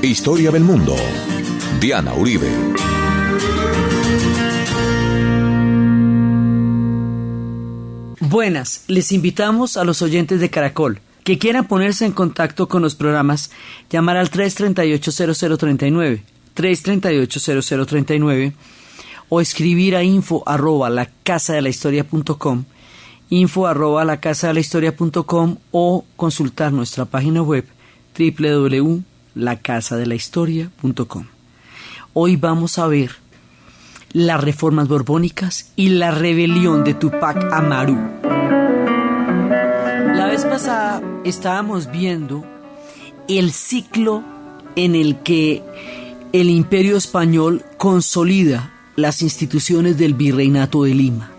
Historia del mundo. Diana Uribe. Buenas, les invitamos a los oyentes de Caracol que quieran ponerse en contacto con los programas, llamar al 338-0039, 338-0039, o escribir a info@lacasadelahistoria.com, info@lacasadelahistoria.com, o consultar nuestra página web www.lacasadelahistoria.com. Hoy vamos a ver las reformas borbónicas y la rebelión de Tupac Amaru. La vez pasada estábamos viendo el ciclo en el que el Imperio Español consolida las instituciones del Virreinato de Lima.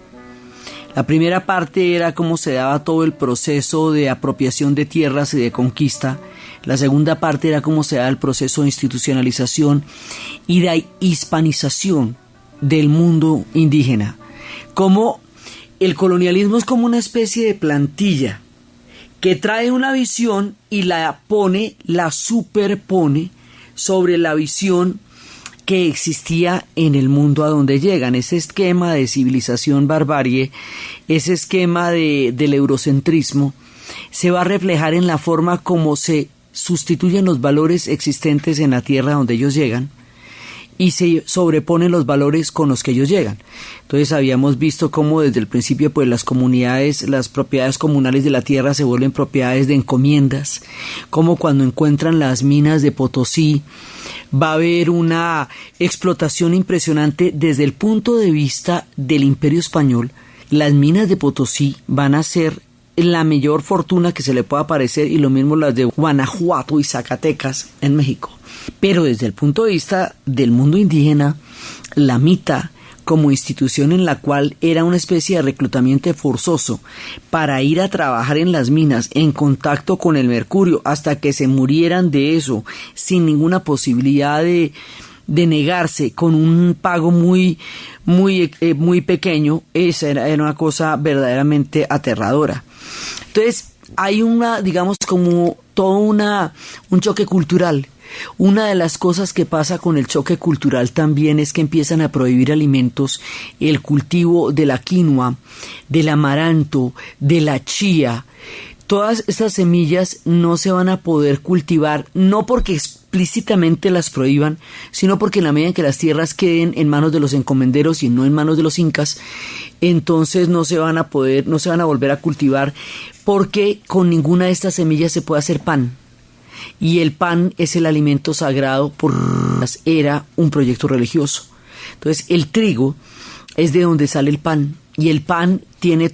La primera parte era cómo se daba todo el proceso de apropiación de tierras y de conquista. La segunda parte era cómo se daba el proceso de institucionalización y de hispanización del mundo indígena. Como el colonialismo es como una especie de plantilla que trae una visión y la superpone sobre la visión que existía en el mundo a donde llegan. Ese esquema de civilización barbarie, ese esquema del eurocentrismo, se va a reflejar en la forma como se sustituyen los valores existentes en la tierra donde ellos llegan y se sobreponen los valores con los que ellos llegan. Entonces habíamos visto cómo desde el principio pues las comunidades, las propiedades comunales de la tierra se vuelven propiedades de encomiendas, como cuando encuentran las minas de Potosí va a haber una explotación impresionante desde el punto de vista del Imperio Español. Las minas de Potosí van a ser la mayor fortuna que se le pueda parecer, y lo mismo las de Guanajuato y Zacatecas en México. Pero desde el punto de vista del mundo indígena, la mita como institución en la cual era una especie de reclutamiento forzoso para ir a trabajar en las minas en contacto con el mercurio hasta que se murieran de eso sin ninguna posibilidad de negarse, con un pago muy pequeño, esa era una cosa verdaderamente aterradora. Entonces hay como todo un choque cultural. Una de las cosas que pasa con el choque cultural también es que empiezan a prohibir alimentos, el cultivo de la quinoa, del amaranto, de la chía. Todas estas semillas no se van a poder cultivar, no porque explícitamente las prohíban, sino porque en la medida en que las tierras queden en manos de los encomenderos y no en manos de los incas, entonces no se van a volver a cultivar, porque con ninguna de estas semillas se puede hacer pan. Y el pan es el alimento sagrado, porque era un proyecto religioso. Entonces el trigo es de donde sale el pan, y el pan tiene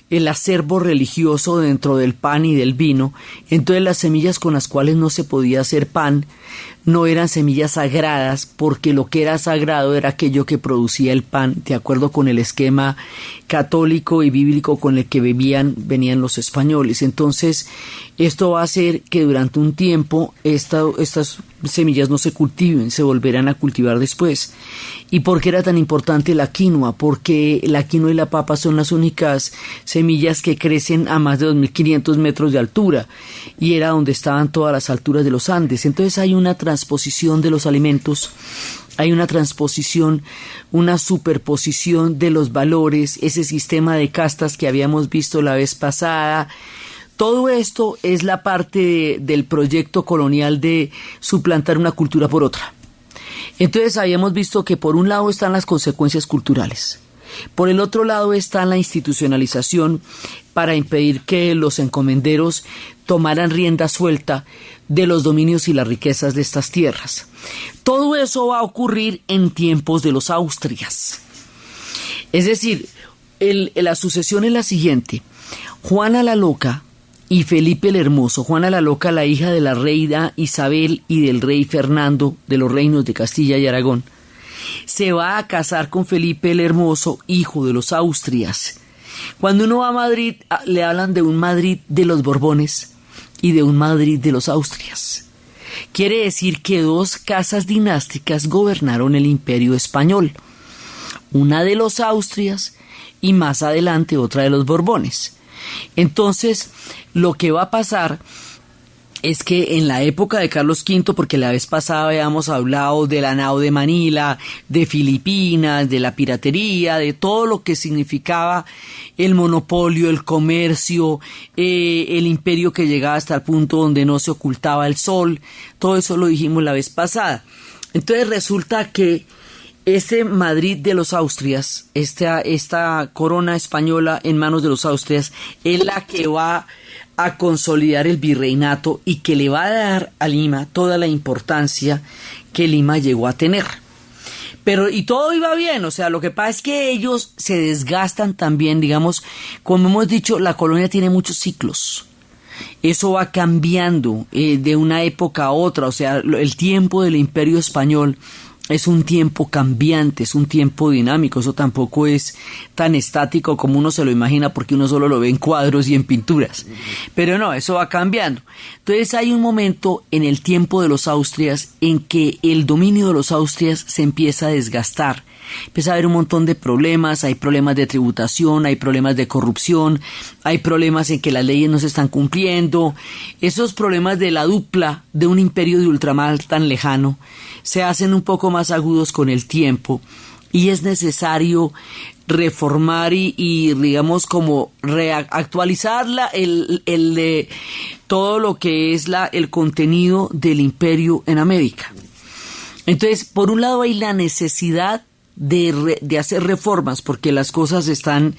el acervo religioso dentro del pan y del vino. Entonces las semillas con las cuales no se podía hacer pan no eran semillas sagradas, porque lo que era sagrado era aquello que producía el pan, de acuerdo con el esquema católico y bíblico con el que venían los españoles. Entonces esto va a hacer que durante un tiempo estas semillas no se cultiven, se volverán a cultivar después. ¿Y por qué era tan importante la quinoa? Porque la quinoa y la papa son las únicas semillas que crecen a más de 2.500 metros de altura, y era donde estaban todas las alturas de los Andes. Entonces hay una transposición de los alimentos, hay una transposición, una superposición de los valores, ese sistema de castas que habíamos visto la vez pasada. Todo esto es la parte del proyecto colonial de suplantar una cultura por otra. Entonces habíamos visto que por un lado están las consecuencias culturales, por el otro lado está la institucionalización para impedir que los encomenderos tomaran rienda suelta de los dominios y las riquezas de estas tierras. Todo eso va a ocurrir en tiempos de los Austrias. Es decir, la sucesión es la siguiente: Juana la Loca y Felipe el Hermoso. Juana la Loca, la hija de la reina Isabel y del rey Fernando de los reinos de Castilla y Aragón, se va a casar con Felipe el Hermoso, hijo de los Austrias. Cuando uno va a Madrid, le hablan de un Madrid de los Borbones y de un Madrid de los Austrias. Quiere decir que dos casas dinásticas gobernaron el Imperio Español, una de los Austrias y más adelante otra de los Borbones. Entonces, lo que va a pasar es que en la época de Carlos V, porque la vez pasada habíamos hablado de la nao de Manila, de Filipinas, de la piratería, de todo lo que significaba el monopolio, el comercio, el imperio que llegaba hasta el punto donde no se ocultaba el sol, todo eso lo dijimos la vez pasada. Entonces resulta que este Madrid de los Austrias, esta corona española en manos de los Austrias, es la que va a consolidar el virreinato y que le va a dar a Lima toda la importancia que Lima llegó a tener. Pero, y todo iba bien, o sea, lo que pasa es que ellos se desgastan también, digamos, como hemos dicho, la colonia tiene muchos ciclos. Eso va cambiando de una época a otra, o sea, el tiempo del Imperio Español es un tiempo cambiante, es un tiempo dinámico, eso tampoco es tan estático como uno se lo imagina porque uno solo lo ve en cuadros y en pinturas, pero no, eso va cambiando. Entonces hay un momento en el tiempo de los Austrias en que el dominio de los Austrias se empieza a desgastar. Empieza a haber un montón de problemas, hay problemas de tributación, hay problemas de corrupción, hay problemas en que las leyes no se están cumpliendo. Esos problemas de la dupla de un imperio de ultramar tan lejano se hacen un poco más agudos con el tiempo y es necesario reformar y digamos como actualizar todo lo que es el contenido del imperio en América. Entonces, por un lado hay la necesidad de hacer reformas porque las cosas están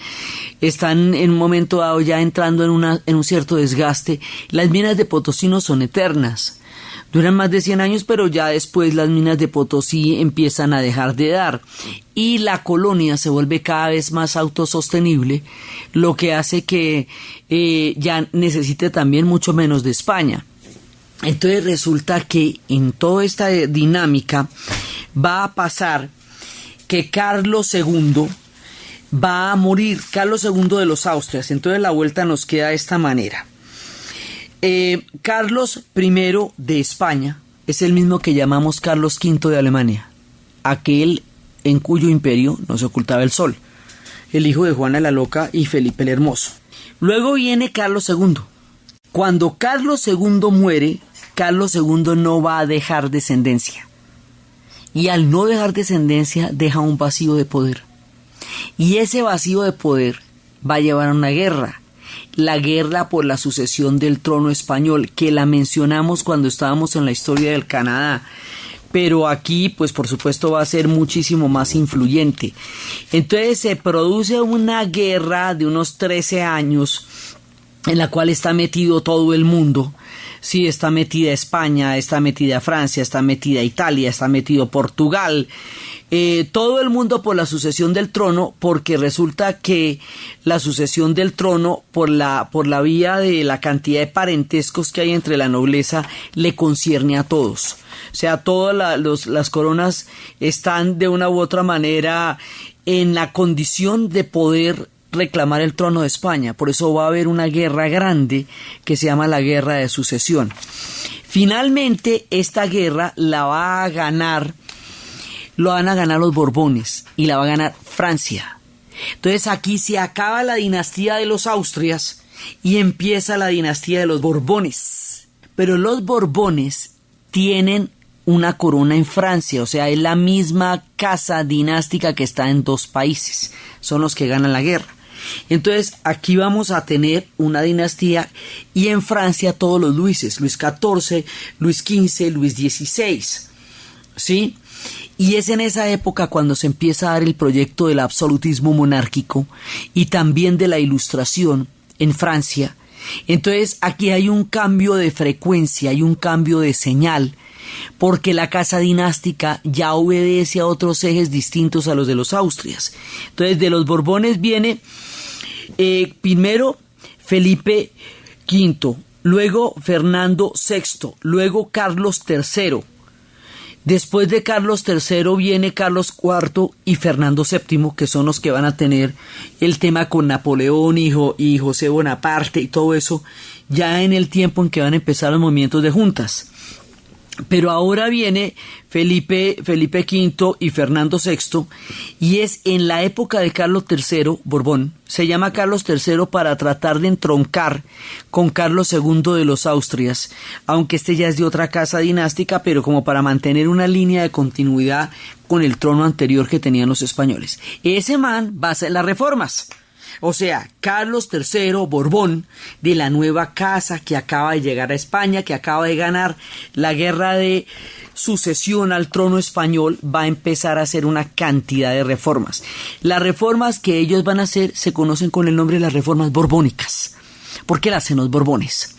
en un momento dado ya entrando en un cierto desgaste. Las minas de Potosí no son eternas, duran más de 100 años, pero ya después las minas de Potosí empiezan a dejar de dar y la colonia se vuelve cada vez más autosostenible, lo que hace que ya necesite también mucho menos de España. Entonces resulta que en toda esta dinámica va a pasar que Carlos II va a morir, Carlos II de los Austrias. Entonces la vuelta nos queda de esta manera. Carlos I de España es el mismo que llamamos Carlos V de Alemania, aquel en cuyo imperio no se ocultaba el sol, el hijo de Juana la Loca y Felipe el Hermoso. Luego viene Carlos II. Cuando Carlos II muere, Carlos II no va a dejar descendencia. Y al no dejar descendencia, deja un vacío de poder. Y ese vacío de poder va a llevar a una guerra. La guerra por la sucesión del trono español, que la mencionamos cuando estábamos en la historia del Canadá. Pero aquí, pues por supuesto, va a ser muchísimo más influyente. Entonces se produce una guerra de unos 13 años en la cual está metido todo el mundo. Sí, está metida España, está metida Francia, está metida Italia, está metido Portugal, todo el mundo por la sucesión del trono, porque resulta que la sucesión del trono por la vía de la cantidad de parentescos que hay entre la nobleza le concierne a todos. O sea, todas las coronas están de una u otra manera en la condición de poder reclamar el trono de España. Por eso va a haber una guerra grande que se llama la Guerra de Sucesión. Finalmente esta guerra la van a ganar los Borbones y la va a ganar Francia. Entonces aquí se acaba la dinastía de los Austrias y empieza la dinastía de los Borbones. Pero los Borbones tienen una corona en Francia, o sea, es la misma casa dinástica que está en dos países, son los que ganan la guerra. Entonces aquí vamos a tener una dinastía y en Francia todos los Luises, Luis XIV, Luis XV, Luis XVI, ¿sí? Y es en esa época cuando se empieza a dar el proyecto del absolutismo monárquico y también de la Ilustración en Francia. Entonces aquí hay un cambio de frecuencia, hay un cambio de señal, porque la casa dinástica ya obedece a otros ejes distintos a los de los Austrias. Entonces de los Borbones viene primero Felipe V, luego Fernando VI, luego Carlos III. Después de Carlos III viene Carlos IV y Fernando VII, que son los que van a tener el tema con Napoleón y José Bonaparte y todo eso, ya en el tiempo en que van a empezar los movimientos de juntas. Pero ahora viene Felipe V y Fernando VI, y es en la época de Carlos III, Borbón. Se llama Carlos III para tratar de entroncar con Carlos II de los Austrias, aunque este ya es de otra casa dinástica, pero como para mantener una línea de continuidad con el trono anterior que tenían los españoles. Ese man va a hacer las reformas. O sea, Carlos III Borbón, de la nueva casa que acaba de llegar a España, que acaba de ganar la guerra de sucesión al trono español, va a empezar a hacer una cantidad de reformas. Las reformas que ellos van a hacer se conocen con el nombre de las reformas borbónicas. ¿Por qué las hacen los Borbones?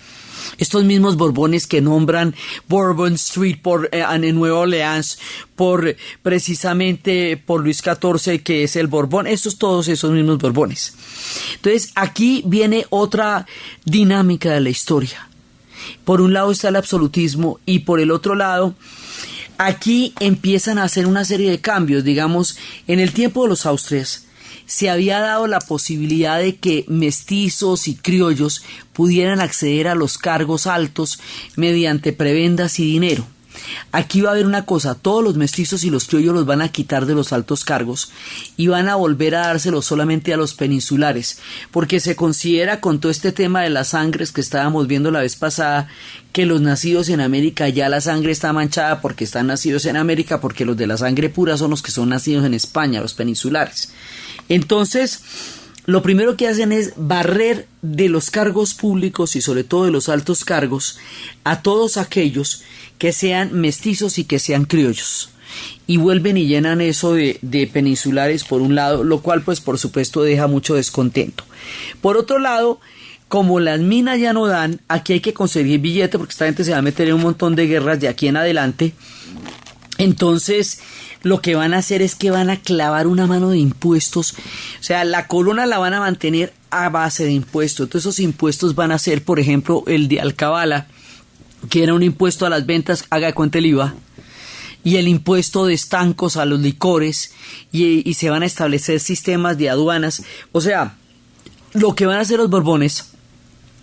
Estos mismos Borbones que nombran Bourbon Street en Nueva Orleans precisamente por Luis XIV, que es el Borbón, todos esos mismos Borbones. Entonces aquí viene otra dinámica de la historia. Por un lado está el absolutismo y por el otro lado aquí empiezan a hacer una serie de cambios. Digamos, en el tiempo de los Austrias se había dado la posibilidad de que mestizos y criollos pudieran acceder a los cargos altos mediante prebendas y dinero. Aquí va a haber una cosa: todos los mestizos y los criollos los van a quitar de los altos cargos y van a volver a dárselos solamente a los peninsulares, porque se considera, con todo este tema de las sangres que estábamos viendo la vez pasada, que los nacidos en América ya la sangre está manchada porque están nacidos en América, porque los de la sangre pura son los que son nacidos en España, los peninsulares. Entonces, lo primero que hacen es barrer de los cargos públicos y sobre todo de los altos cargos a todos aquellos que sean mestizos y que sean criollos. Y vuelven y llenan eso de peninsulares por un lado, lo cual pues por supuesto deja mucho descontento. Por otro lado, como las minas ya no dan, aquí hay que conseguir billete porque esta gente se va a meter en un montón de guerras de aquí en adelante. Entonces lo que van a hacer es que van a clavar una mano de impuestos. O sea, la corona la van a mantener a base de impuestos. Entonces esos impuestos van a ser, por ejemplo, el de alcabala, que era un impuesto a las ventas, haga de cuenta el IVA, y el impuesto de estancos a los licores, y se van a establecer sistemas de aduanas. O sea, lo que van a hacer los Borbones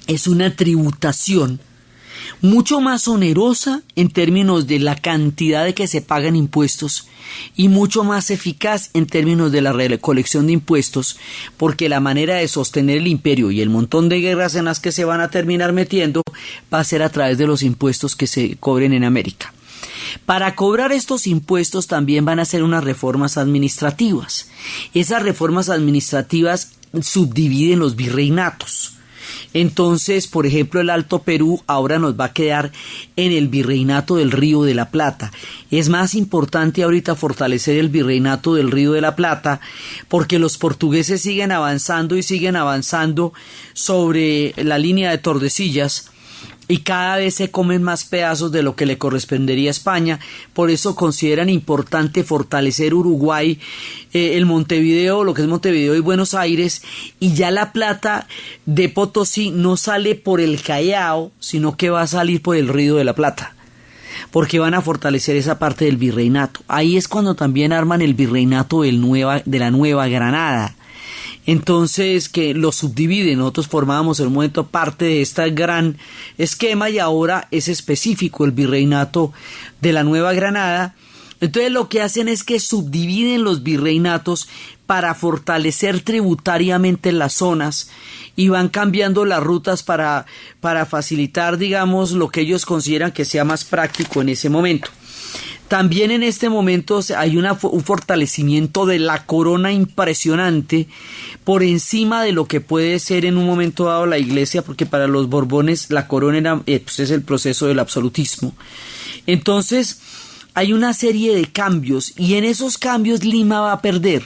es una tributación mucho más onerosa en términos de la cantidad de que se pagan impuestos y mucho más eficaz en términos de la recolección de impuestos, porque la manera de sostener el imperio y el montón de guerras en las que se van a terminar metiendo va a ser a través de los impuestos que se cobren en América. Para cobrar estos impuestos también van a hacer unas reformas administrativas. Esas reformas administrativas subdividen los virreinatos. Entonces, por ejemplo, el Alto Perú ahora nos va a quedar en el virreinato del Río de la Plata. Es más importante ahorita fortalecer el virreinato del Río de la Plata porque los portugueses siguen avanzando sobre la línea de Tordesillas y cada vez se comen más pedazos de lo que le correspondería a España. Por eso consideran importante fortalecer Uruguay, el Montevideo, lo que es Montevideo y Buenos Aires, y ya la plata de Potosí no sale por el Callao, sino que va a salir por el Río de la Plata, porque van a fortalecer esa parte del virreinato. Ahí es cuando también arman el virreinato de la Nueva Granada. Entonces, que lo subdividen. Nosotros formábamos en un momento parte de este gran esquema y ahora es específico el virreinato de la Nueva Granada. Entonces lo que hacen es que subdividen los virreinatos para fortalecer tributariamente las zonas y van cambiando las rutas para facilitar, digamos, lo que ellos consideran que sea más práctico en ese momento. También en este momento hay un fortalecimiento de la corona impresionante por encima de lo que puede ser en un momento dado la iglesia, porque para los Borbones la corona es el proceso del absolutismo. Entonces hay una serie de cambios y en esos cambios Lima va a perder,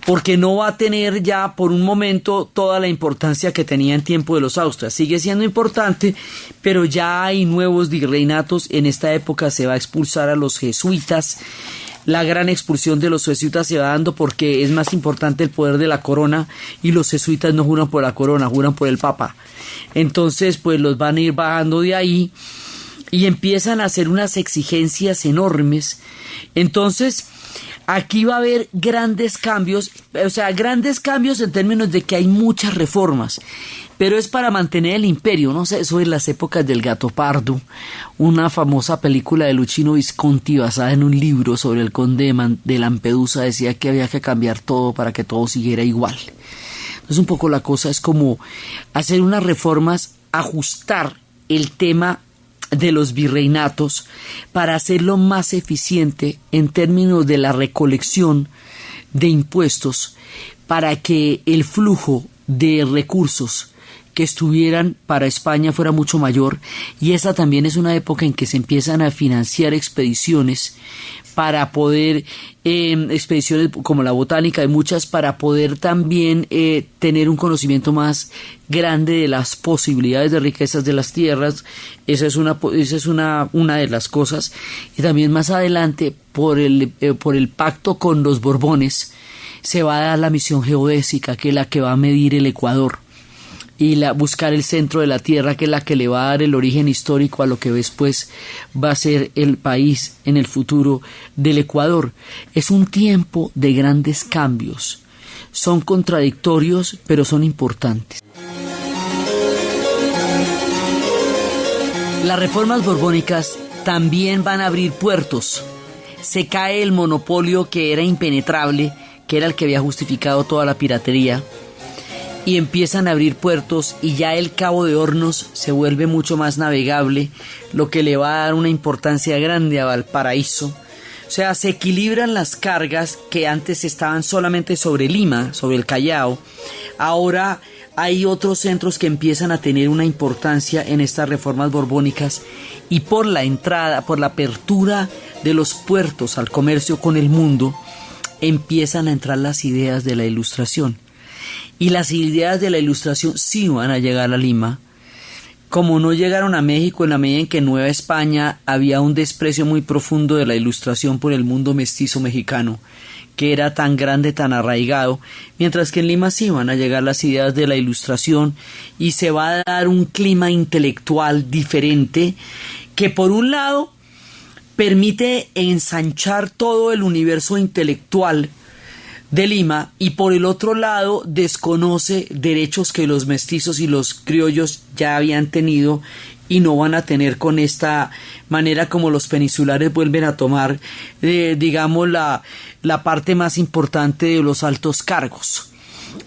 porque no va a tener ya por un momento toda la importancia que tenía en tiempo de los Austrias. Sigue siendo importante, pero ya hay nuevos virreinatos. En esta época se va a expulsar a los jesuitas. La gran expulsión de los jesuitas se va dando porque es más importante el poder de la corona y los jesuitas no juran por la corona, juran por el papa. Entonces pues los van a ir bajando de ahí y empiezan a hacer unas exigencias enormes. Entonces aquí va a haber grandes cambios, o sea, grandes cambios en términos de que hay muchas reformas. pero es para mantener el imperio. No sé, eso es las épocas del Gato Pardo, una famosa película de Luchino Visconti basada en un libro sobre el conde de Lampedusa, decía que había que cambiar todo para que todo siguiera igual. Entonces un poco la cosa es como hacer unas reformas, ajustar el tema de los virreinatos para hacerlo más eficiente en términos de la recolección de impuestos, para que el flujo de recursos que estuvieran para España fuera mucho mayor. Y esa también es una época en que se empiezan a financiar expediciones para poder, expediciones como la botánica, hay muchas, para poder también tener un conocimiento más grande de las posibilidades de riquezas de las tierras. Esa es una de las cosas. Y también más adelante, por el pacto con los Borbones, se va a dar la misión geodésica, que es la que va a medir el Ecuador, y buscar el centro de la Tierra, que es la que le va a dar el origen histórico a lo que después va a ser el país en el futuro del Ecuador. Es un tiempo de grandes cambios. Son contradictorios, pero son importantes. Las reformas borbónicas también van a abrir puertos. Se cae el monopolio que era impenetrable, que era el que había justificado toda la piratería, y empiezan a abrir puertos, y ya el Cabo de Hornos se vuelve mucho más navegable, lo que le va a dar una importancia grande a Valparaíso. O sea, se equilibran las cargas que antes estaban solamente sobre Lima, sobre el Callao. Ahora hay otros centros que empiezan a tener una importancia en estas reformas borbónicas, y por la apertura de los puertos al comercio con el mundo, empiezan a entrar las ideas de la Ilustración. Y las ideas de la Ilustración sí van a llegar a Lima, como no llegaron a México, en la medida en que en Nueva España había un desprecio muy profundo de la Ilustración por el mundo mestizo mexicano, que era tan grande, tan arraigado, mientras que en Lima sí van a llegar las ideas de la Ilustración, y se va a dar un clima intelectual diferente, que por un lado permite ensanchar todo el universo intelectual de Lima, y por el otro lado desconoce derechos que los mestizos y los criollos ya habían tenido y no van a tener con esta manera como los peninsulares vuelven a tomar, digamos, la parte más importante de los altos cargos.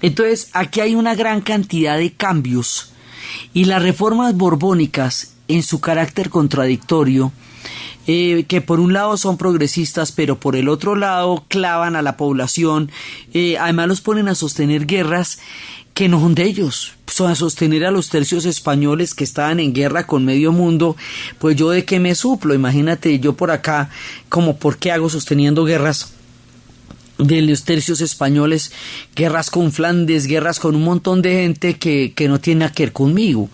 Entonces aquí hay una gran cantidad de cambios, y las reformas borbónicas, en su carácter contradictorio, que por un lado son progresistas, pero por el otro lado clavan a la población, además los ponen a sostener guerras que no son de ellos, a sostener a los tercios españoles que estaban en guerra con medio mundo. Pues yo de qué me suplo, imagínate yo por acá, como por qué hago sosteniendo guerras de los tercios españoles, guerras con Flandes, guerras con un montón de gente que no tiene nada que ver conmigo.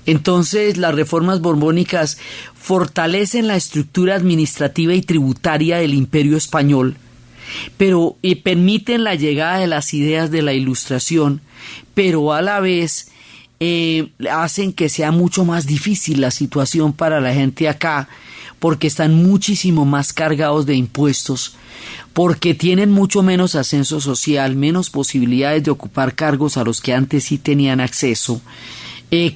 Entonces las reformas borbónicas fortalecen la estructura administrativa y tributaria del Imperio español, pero permiten la llegada de las ideas de la Ilustración, pero a la vez hacen que sea mucho más difícil la situación para la gente acá, porque están muchísimo más cargados de impuestos, porque tienen mucho menos ascenso social, menos posibilidades de ocupar cargos a los que antes sí tenían acceso.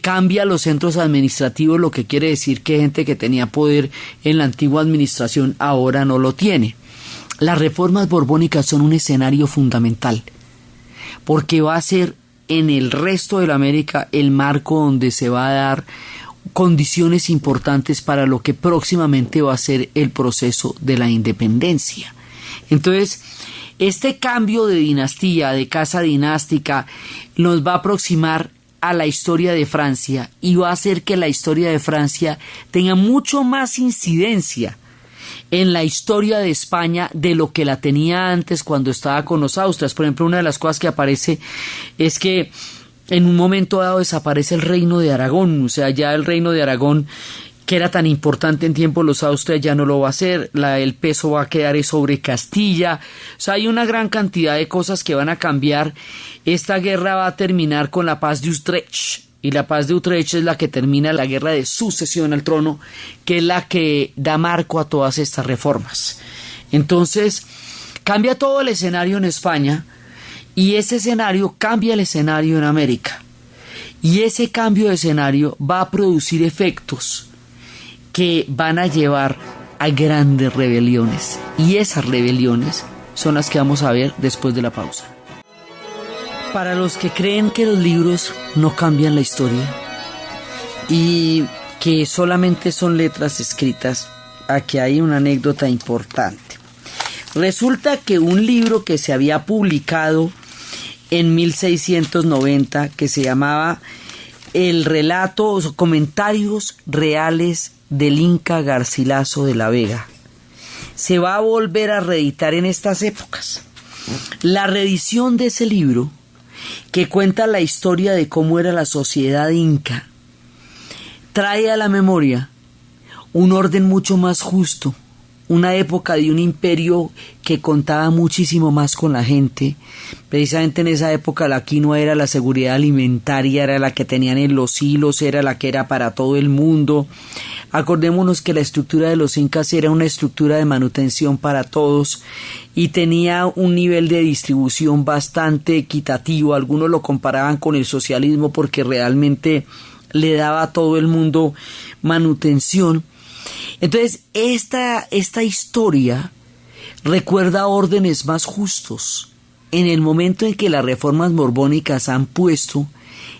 Cambia los centros administrativos, lo que quiere decir que gente que tenía poder en la antigua administración ahora no lo tiene. Las reformas borbónicas son un escenario fundamental, porque va a ser en el resto de la América el marco donde se va a dar condiciones importantes para lo que próximamente va a ser el proceso de la independencia. Entonces, este cambio de dinastía, de casa dinástica, nos va a aproximar a la historia de Francia, y va a hacer que la historia de Francia tenga mucho más incidencia en la historia de España de lo que la tenía antes cuando estaba con los Austrias. Por ejemplo, una de las cosas que aparece es que en un momento dado desaparece el reino de Aragón, o sea, ya el reino de Aragón, que era tan importante en tiempo de los Austrias, ya no lo va a ser, el peso va a quedar sobre Castilla. O sea, hay una gran cantidad de cosas que van a cambiar. Esta guerra va a terminar con la paz de Utrecht, y la paz de Utrecht es la que termina la guerra de sucesión al trono, que es la que da marco a todas estas reformas. Entonces, cambia todo el escenario en España, y ese escenario cambia el escenario en América. Y ese cambio de escenario va a producir efectos que van a llevar a grandes rebeliones. Y esas rebeliones son las que vamos a ver después de la pausa. Para los que creen que los libros no cambian la historia y que solamente son letras escritas, aquí hay una anécdota importante. Resulta que un libro que se había publicado en 1690, que se llamaba El relato o comentarios reales del Inca Garcilaso de la Vega, se va a volver a reeditar en estas épocas. La reedición de ese libro, que cuenta la historia de cómo era la sociedad inca, trae a la memoria un orden mucho más justo, una época de un imperio que contaba muchísimo más con la gente. Precisamente en esa época la quinoa era la seguridad alimentaria, era la que tenían en los hilos, era la que era para todo el mundo. Acordémonos que la estructura de los incas era una estructura de manutención para todos y tenía un nivel de distribución bastante equitativo. Algunos lo comparaban con el socialismo porque realmente le daba a todo el mundo manutención. Entonces, esta historia recuerda órdenes más justos. En el momento en que las reformas borbónicas han puesto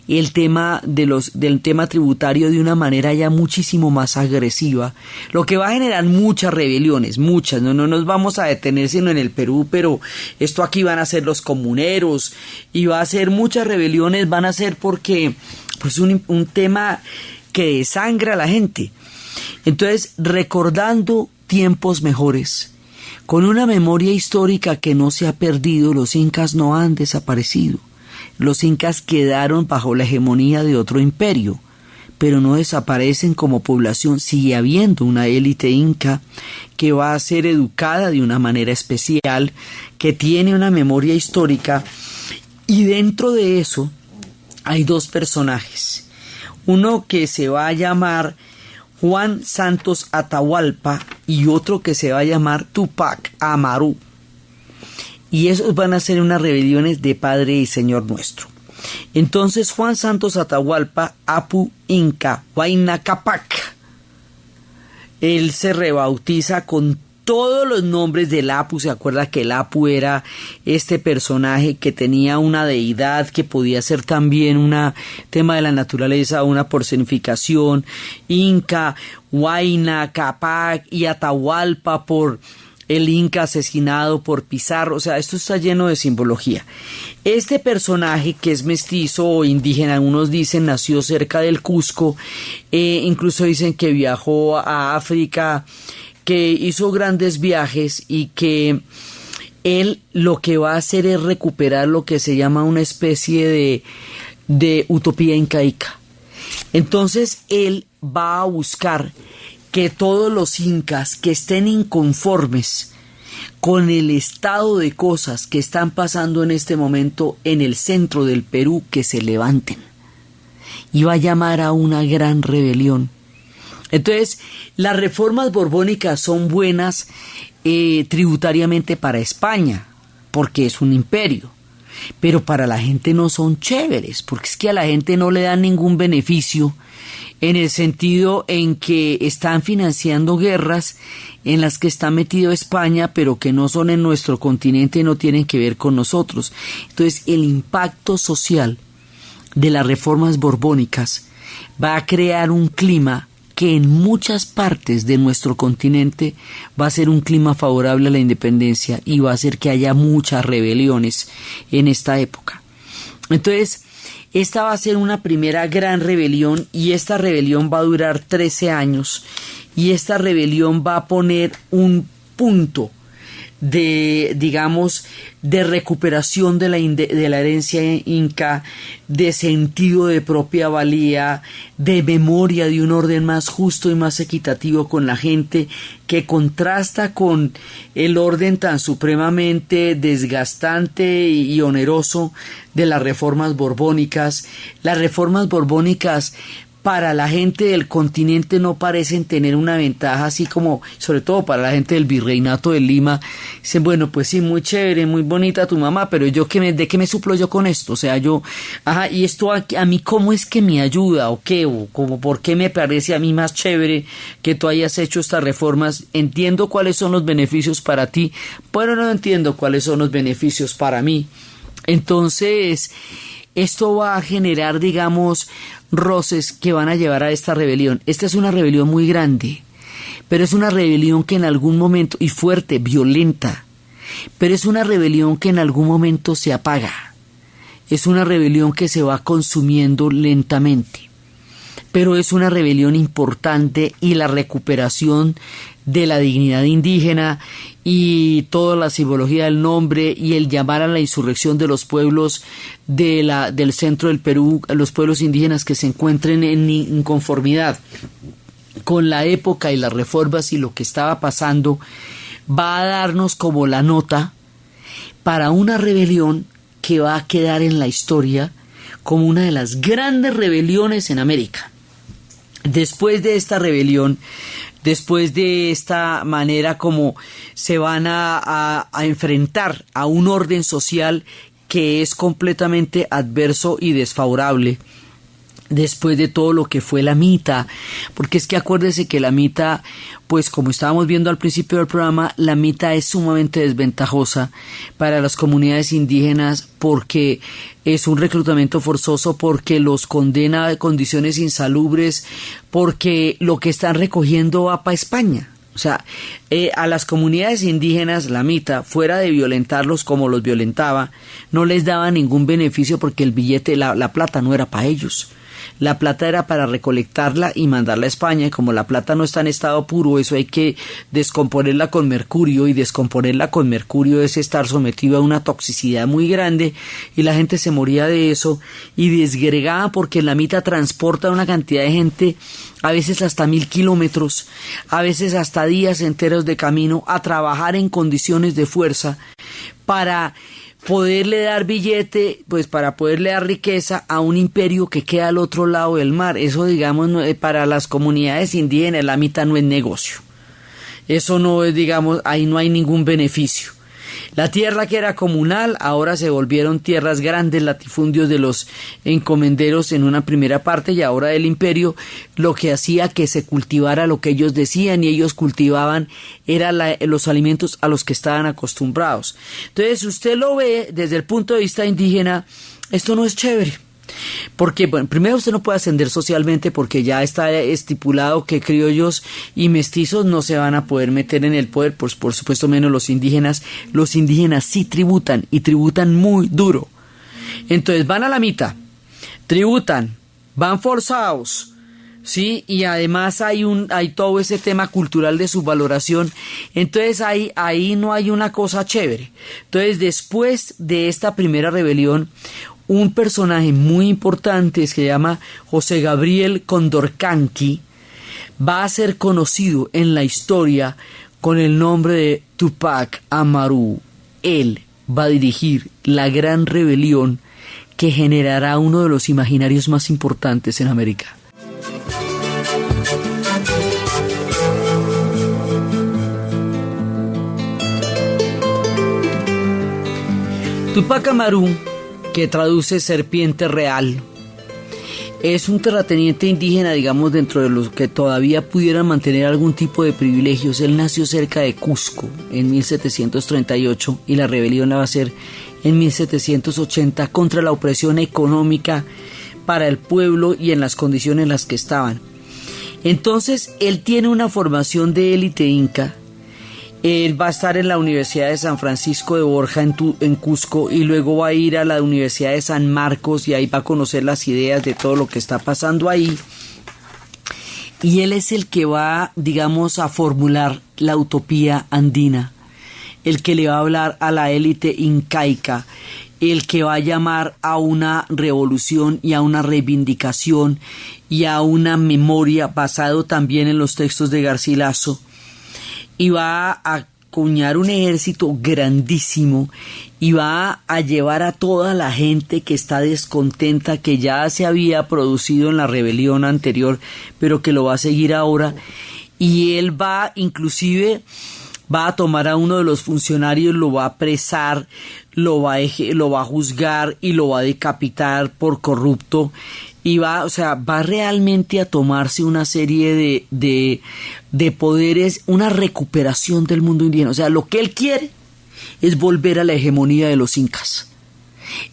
el tema del tema tributario de una manera ya muchísimo más agresiva, lo que va a generar muchas rebeliones, muchas, no nos vamos a detener sino en el Perú, pero esto aquí van a ser los comuneros y va a ser muchas rebeliones, van a ser porque pues un tema que desangra a la gente. Entonces, recordando tiempos mejores, con una memoria histórica que no se ha perdido, los incas no han desaparecido. Los incas quedaron bajo la hegemonía de otro imperio, pero no desaparecen como población. Sigue habiendo una élite inca que va a ser educada de una manera especial, que tiene una memoria histórica, y dentro de eso hay dos personajes. Uno que se va a llamar Juan Santos Atahualpa y otro que se va a llamar Tupac Amaru. Y esos van a ser unas rebeliones de Padre y Señor Nuestro. Entonces Juan Santos Atahualpa, Apu Inca Huayna Capac, él se rebautiza con todos los nombres del Apu. Se acuerda que el Apu era este personaje que tenía una deidad, que podía ser también un tema de la naturaleza, una personificación. Inca, Huayna, Capac y Atahualpa por el Inca asesinado por Pizarro. O sea, esto está lleno de simbología. Este personaje, que es mestizo o indígena, algunos dicen nació cerca del Cusco, incluso dicen que viajó a África, que hizo grandes viajes y que él lo que va a hacer es recuperar lo que se llama una especie de utopía incaica. Entonces él va a buscar que todos los incas que estén inconformes con el estado de cosas que están pasando en este momento en el centro del Perú, que se levanten. Y va a llamar a una gran rebelión. Entonces, las reformas borbónicas son buenas tributariamente para España, porque es un imperio, pero para la gente no son chéveres, porque es que a la gente no le dan ningún beneficio, en el sentido en que están financiando guerras en las que está metido España, pero que no son en nuestro continente y no tienen que ver con nosotros. Entonces, el impacto social de las reformas borbónicas va a crear un clima que en muchas partes de nuestro continente va a ser un clima favorable a la independencia y va a hacer que haya muchas rebeliones en esta época. Entonces, esta va a ser una primera gran rebelión y esta rebelión va a durar 13 años y esta rebelión va a poner un punto de, digamos, de recuperación de la herencia inca, de sentido de propia valía, de memoria de un orden más justo y más equitativo con la gente, que contrasta con el orden tan supremamente desgastante y oneroso de las reformas borbónicas. Las reformas borbónicas para la gente del continente no parecen tener una ventaja, así como, sobre todo para la gente del Virreinato de Lima, dicen, bueno, pues sí, muy chévere, muy bonita tu mamá, pero yo ¿de qué me suplo yo con esto? O sea, yo, y esto a mí, ¿cómo es que me ayuda? ¿O qué? ¿O como por qué me parece a mí más chévere que tú hayas hecho estas reformas? Entiendo cuáles son los beneficios para ti, pero no entiendo cuáles son los beneficios para mí. Entonces, esto va a generar, digamos, roces que van a llevar a esta rebelión. Esta es una rebelión muy grande, pero es una rebelión que en algún momento, y fuerte, violenta, pero es una rebelión que en algún momento se apaga. Es una rebelión que se va consumiendo lentamente, pero es una rebelión importante y la recuperación de la dignidad indígena y toda la simbología del nombre y el llamar a la insurrección de los pueblos del centro del Perú, los pueblos indígenas que se encuentren en inconformidad con la época y las reformas y lo que estaba pasando, va a darnos como la nota para una rebelión que va a quedar en la historia como una de las grandes rebeliones en América. Después de esta rebelión, después de esta manera como se van a enfrentar a un orden social que es completamente adverso y desfavorable, después de todo lo que fue la mita, porque es que acuérdese que la mita, pues como estábamos viendo al principio del programa, la mita es sumamente desventajosa para las comunidades indígenas porque es un reclutamiento forzoso, porque los condena a condiciones insalubres, porque lo que están recogiendo va para España. O sea, a las comunidades indígenas la mita, fuera de violentarlos como los violentaba, no les daba ningún beneficio porque el billete, la plata no era para ellos. La plata era para recolectarla y mandarla a España, y como la plata no está en estado puro, eso hay que descomponerla con mercurio, y descomponerla con mercurio es estar sometido a una toxicidad muy grande, y la gente se moría de eso, y desgregada porque la mita transporta una cantidad de gente, a veces hasta 1000 kilómetros, a veces hasta días enteros de camino, a trabajar en condiciones de fuerza, para poderle dar billete, pues para poderle dar riqueza a un imperio que queda al otro lado del mar. Eso, digamos, para las comunidades indígenas la mitad no es negocio. Eso no es, digamos, ahí no hay ningún beneficio. La tierra que era comunal ahora se volvieron tierras grandes, latifundios de los encomenderos en una primera parte, y ahora del imperio, lo que hacía que se cultivara lo que ellos decían, y ellos cultivaban los alimentos a los que estaban acostumbrados. Entonces, usted lo ve desde el punto de vista indígena, esto no es chévere. Porque, bueno, primero usted no puede ascender socialmente porque ya está estipulado que criollos y mestizos no se van a poder meter en el poder, pues por supuesto menos los indígenas. Los indígenas sí tributan y tributan muy duro. Entonces van a la mitad, tributan, van forzados, ¿sí? Y además hay todo ese tema cultural de subvaloración. Entonces ahí no hay una cosa chévere. Entonces, después de esta primera rebelión, un personaje muy importante que se llama José Gabriel Condorcanqui va a ser conocido en la historia con el nombre de Tupac Amaru. Él va a dirigir la gran rebelión que generará uno de los imaginarios más importantes en América. Tupac Amaru, que traduce serpiente real, es un terrateniente indígena, digamos, dentro de los que todavía pudieran mantener algún tipo de privilegios. Él nació cerca de Cusco en 1738 y la rebelión la va a hacer en 1780 contra la opresión económica para el pueblo y en las condiciones en las que estaban. Entonces, él tiene una formación de élite inca. Él va a estar en la Universidad de San Francisco de Borja en Cusco, y luego va a ir a la Universidad de San Marcos, y ahí va a conocer las ideas de todo lo que está pasando ahí. Y él es el que va, digamos, a formular la utopía andina, el que le va a hablar a la élite incaica, el que va a llamar a una revolución y a una reivindicación y a una memoria basado también en los textos de Garcilaso. Y va a acuñar un ejército grandísimo y va a llevar a toda la gente que está descontenta, que ya se había producido en la rebelión anterior, pero que lo va a seguir ahora, y él va inclusive va a tomar a uno de los funcionarios, lo va a apresar, lo va a juzgar y lo va a decapitar por corrupto, y va realmente a tomarse una serie de poderes, una recuperación del mundo indígena. O sea, lo que él quiere es volver a la hegemonía de los incas,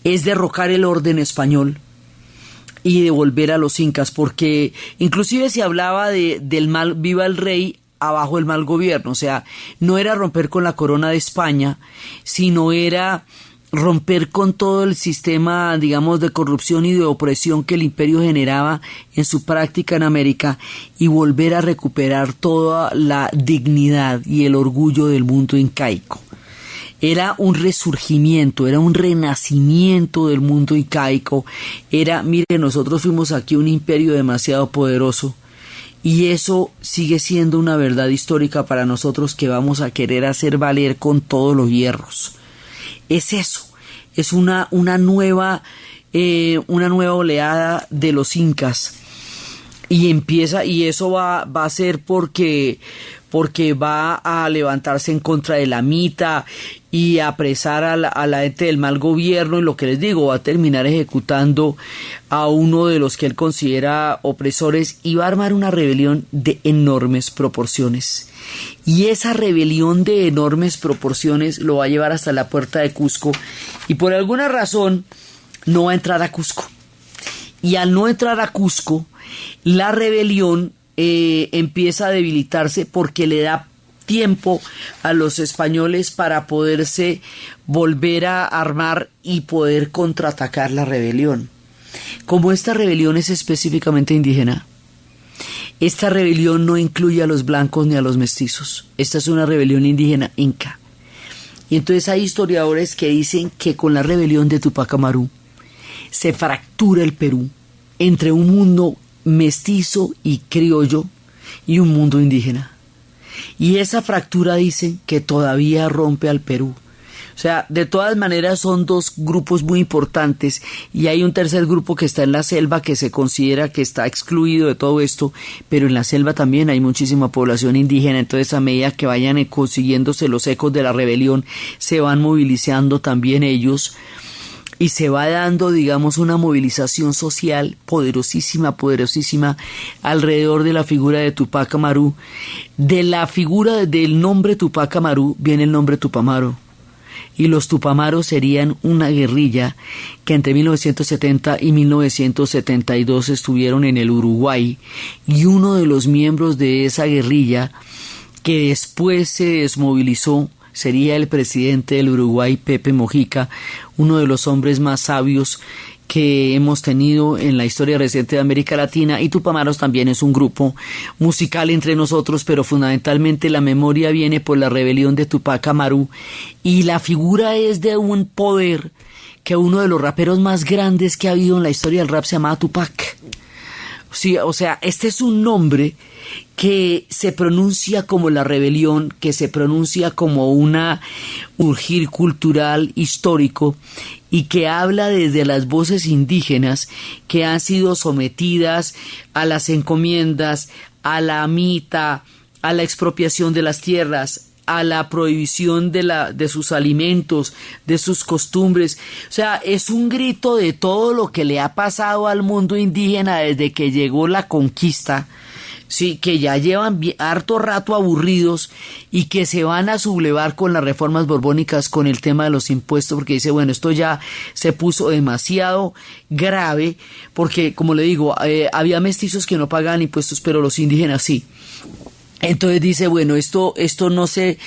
es derrocar el orden español y devolver a los incas, porque inclusive se hablaba del mal, viva el rey, abajo el mal gobierno. O sea, no era romper con la corona de España, sino era romper con todo el sistema, digamos, de corrupción y de opresión que el imperio generaba en su práctica en América, y volver a recuperar toda la dignidad y el orgullo del mundo incaico. Era un resurgimiento, era un renacimiento del mundo incaico. Mire, nosotros fuimos aquí un imperio demasiado poderoso, y eso sigue siendo una verdad histórica para nosotros que vamos a querer hacer valer con todos los hierros. Es eso, es una nueva oleada de los incas, y eso va a ser porque va a levantarse en contra de la mita y a apresar a la gente del mal gobierno, y lo que les digo, va a terminar ejecutando a uno de los que él considera opresores, y va a armar una rebelión de enormes proporciones. Y esa rebelión de enormes proporciones lo va a llevar hasta la puerta de Cusco, y por alguna razón no va a entrar a Cusco. Y al no entrar a Cusco, la rebelión empieza a debilitarse, porque le da tiempo a los españoles para poderse volver a armar y poder contraatacar la rebelión. Como esta rebelión es específicamente indígena, esta rebelión no incluye a los blancos ni a los mestizos. Esta es una rebelión indígena inca. Y entonces hay historiadores que dicen que con la rebelión de Tupac Amaru se fractura el Perú entre un mundo mestizo y criollo y un mundo indígena. Y esa fractura dicen que todavía rompe al Perú. O sea, de todas maneras son dos grupos muy importantes, y hay un tercer grupo que está en la selva, que se considera que está excluido de todo esto, pero en la selva también hay muchísima población indígena. Entonces, a medida que vayan consiguiéndose los ecos de la rebelión, se van movilizando también ellos, y se va dando, digamos, una movilización social poderosísima alrededor de la figura de Tupac Amaru. De la figura del nombre Tupac Amaru viene el nombre Tupamaro, y los Tupamaros serían una guerrilla que entre 1970 y 1972 estuvieron en el Uruguay, y uno de los miembros de esa guerrilla, que después se desmovilizó, sería el presidente del Uruguay, Pepe Mojica, uno de los hombres más sabios que hemos tenido en la historia reciente de América Latina. Y Tupamaros también es un grupo musical entre nosotros, pero fundamentalmente la memoria viene por la rebelión de Tupac Amaru, y la figura es de un poder que uno de los raperos más grandes que ha habido en la historia del rap se llamaba Tupac. Sí, o sea, este es un nombre que se pronuncia como la rebelión, que se pronuncia como un urgir cultural histórico, y que habla desde las voces indígenas que han sido sometidas a las encomiendas, a la mita, a la expropiación de las tierras, a la prohibición de sus alimentos, de sus costumbres. O sea, es un grito de todo lo que le ha pasado al mundo indígena desde que llegó la conquista, sí, que ya llevan harto rato aburridos, y que se van a sublevar con las reformas borbónicas, con el tema de los impuestos, porque dice, bueno, esto ya se puso demasiado grave, porque, como le digo, había mestizos que no pagaban impuestos, pero los indígenas sí. Entonces dice, bueno, esto no se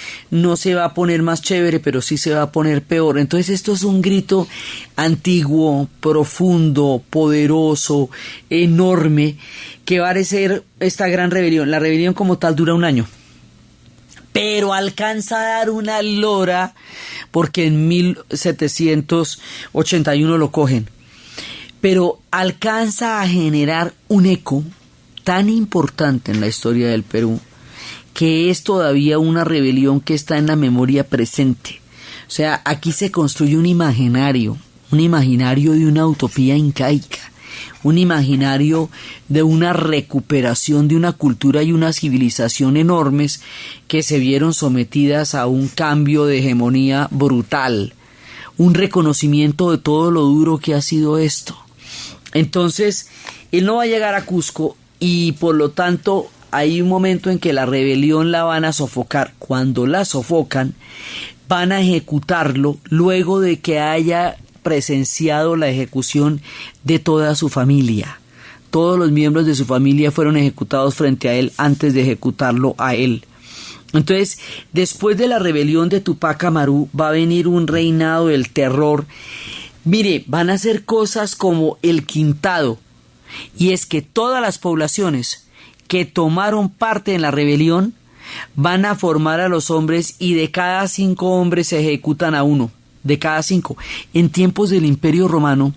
va a poner más chévere, pero sí se va a poner peor. Entonces esto es un grito antiguo, profundo, poderoso, enorme, que va a ser esta gran rebelión. La rebelión como tal dura un año, pero alcanza a dar una lora, porque en 1781 lo cogen. Pero alcanza a generar un eco tan importante en la historia del Perú, que es todavía una rebelión que está en la memoria presente. O sea, aquí se construye un imaginario de una utopía incaica, un imaginario de una recuperación de una cultura y una civilización enormes que se vieron sometidas a un cambio de hegemonía brutal, un reconocimiento de todo lo duro que ha sido esto. Entonces, él no va a llegar a Cusco y por lo tanto hay un momento en que la rebelión la van a sofocar. Cuando la sofocan, van a ejecutarlo luego de que haya presenciado la ejecución de toda su familia. Todos los miembros de su familia fueron ejecutados frente a él antes de ejecutarlo a él. Entonces, después de la rebelión de Tupac Amaru, va a venir un reinado del terror. Mire, van a hacer cosas como el quintado, y es que todas las poblaciones que tomaron parte en la rebelión van a formar a los hombres, y de cada 5 hombres se ejecutan a 1. De cada 5. En tiempos del Imperio Romano,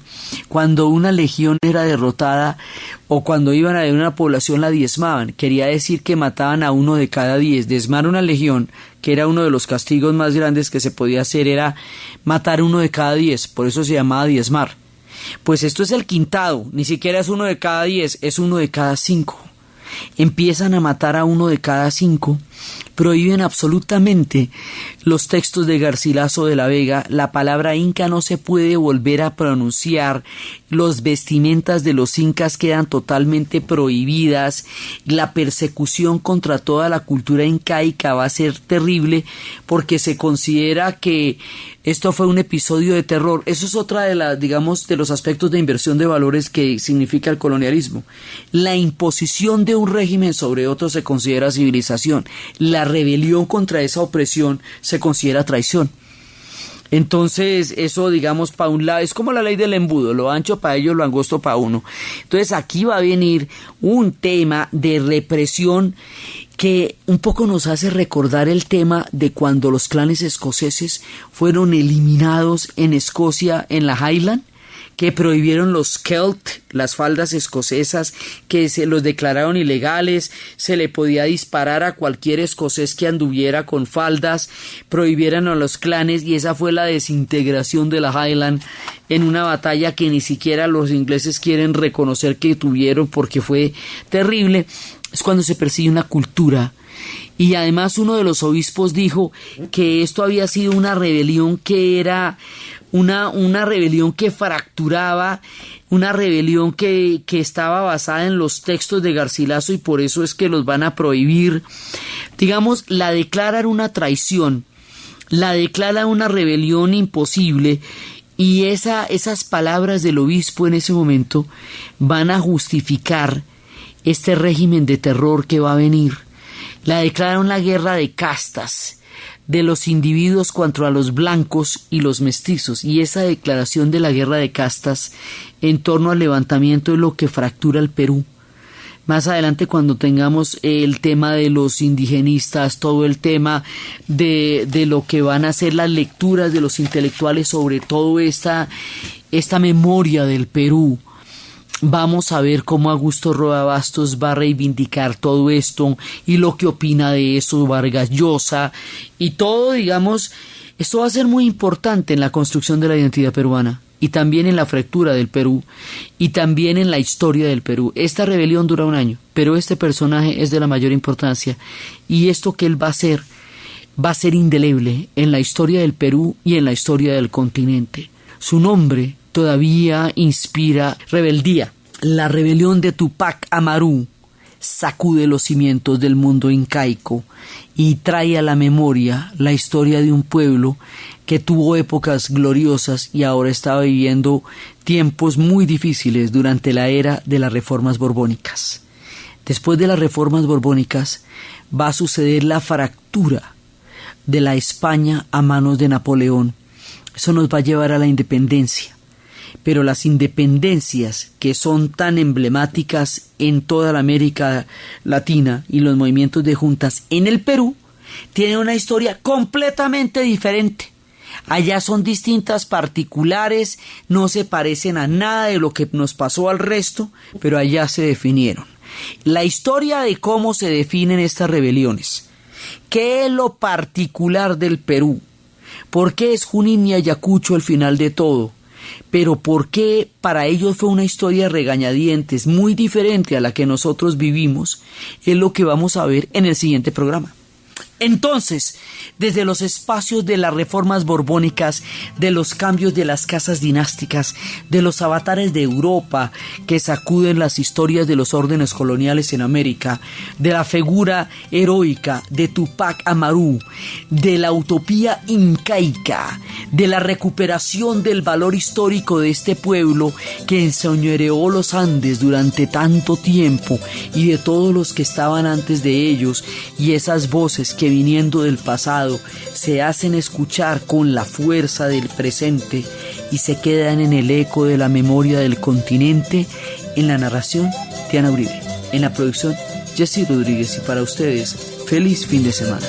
cuando una legión era derrotada o cuando iban a ver una población la diezmaban. Quería decir que mataban a 1 de cada 10. Diezmar una legión, que era uno de los castigos más grandes que se podía hacer, era matar 1 de cada 10. Por eso se llamaba diezmar. Pues esto es el quintado. Ni siquiera es 1 de cada 10, es 1 de cada 5. Empiezan a matar a 1 de cada 5, prohíben absolutamente los textos de Garcilaso de la Vega, la palabra inca no se puede volver a pronunciar, los vestimentas de los incas quedan totalmente prohibidas, la persecución contra toda la cultura incaica va a ser terrible porque se considera que esto fue un episodio de terror. Eso es otra de las, digamos, de los aspectos de inversión de valores que significa el colonialismo. La imposición de un régimen sobre otro se considera civilización. La rebelión contra esa opresión se considera traición. Entonces, eso, digamos, para un lado, es como la ley del embudo, lo ancho para ellos, lo angosto para uno. Entonces, aquí va a venir un tema de represión que un poco nos hace recordar el tema de cuando los clanes escoceses fueron eliminados en Escocia, en la Highland, que prohibieron los kilt, las faldas escocesas, que se los declararon ilegales, se le podía disparar a cualquier escocés que anduviera con faldas, prohibieron a los clanes, y esa fue la desintegración de la Highland en una batalla que ni siquiera los ingleses quieren reconocer que tuvieron porque fue terrible. Es cuando se persigue una cultura. Y además uno de los obispos dijo que esto había sido una rebelión que era una rebelión que fracturaba, una rebelión que estaba basada en los textos de Garcilaso, y por eso es que los van a prohibir. Digamos, la declaran una traición, la declaran una rebelión imposible, y esas palabras del obispo en ese momento van a justificar este régimen de terror que va a venir. La declaran la guerra de castas, de los individuos contra los blancos y los mestizos, y esa declaración de la guerra de castas en torno al levantamiento es lo que fractura el Perú. Más adelante, cuando tengamos el tema de los indigenistas, todo el tema de lo que van a ser las lecturas de los intelectuales sobre todo esta memoria del Perú, vamos a ver cómo Augusto Roa Bastos va a reivindicar todo esto y lo que opina de eso Vargas Llosa y todo, digamos, esto va a ser muy importante en la construcción de la identidad peruana y también en la fractura del Perú y también en la historia del Perú. Esta rebelión dura 1 año, pero este personaje es de la mayor importancia y esto que él va a ser indeleble en la historia del Perú y en la historia del continente. Su nombre todavía inspira rebeldía. La rebelión de Tupac Amaru sacude los cimientos del mundo incaico y trae a la memoria la historia de un pueblo que tuvo épocas gloriosas y ahora estaba viviendo tiempos muy difíciles durante la era de las reformas borbónicas. Después de las reformas borbónicas va a suceder la fractura de la España a manos de Napoleón. Eso nos va a llevar a la independencia. Pero las independencias que son tan emblemáticas en toda la América Latina y los movimientos de juntas en el Perú tienen una historia completamente diferente. Allá son distintas, particulares, no se parecen a nada de lo que nos pasó al resto, pero allá se definieron. La historia de cómo se definen estas rebeliones. ¿Qué es lo particular del Perú? ¿Por qué es Junín y Ayacucho el final de todo? Pero ¿por qué para ellos fue una historia regañadientes muy diferente a la que nosotros vivimos? Es lo que vamos a ver en el siguiente programa. Entonces, desde los espacios de las reformas borbónicas, de los cambios de las casas dinásticas, de los avatares de Europa que sacuden las historias de los órdenes coloniales en América, de la figura heroica de Tupac Amaru, de la utopía incaica, de la recuperación del valor histórico de este pueblo que enseñoreó los Andes durante tanto tiempo y de todos los que estaban antes de ellos, y esas voces que viniendo del pasado se hacen escuchar con la fuerza del presente y se quedan en el eco de la memoria del continente. En la narración, Diana Uribe. En la producción, Jessy Rodríguez. Y para ustedes, feliz fin de semana.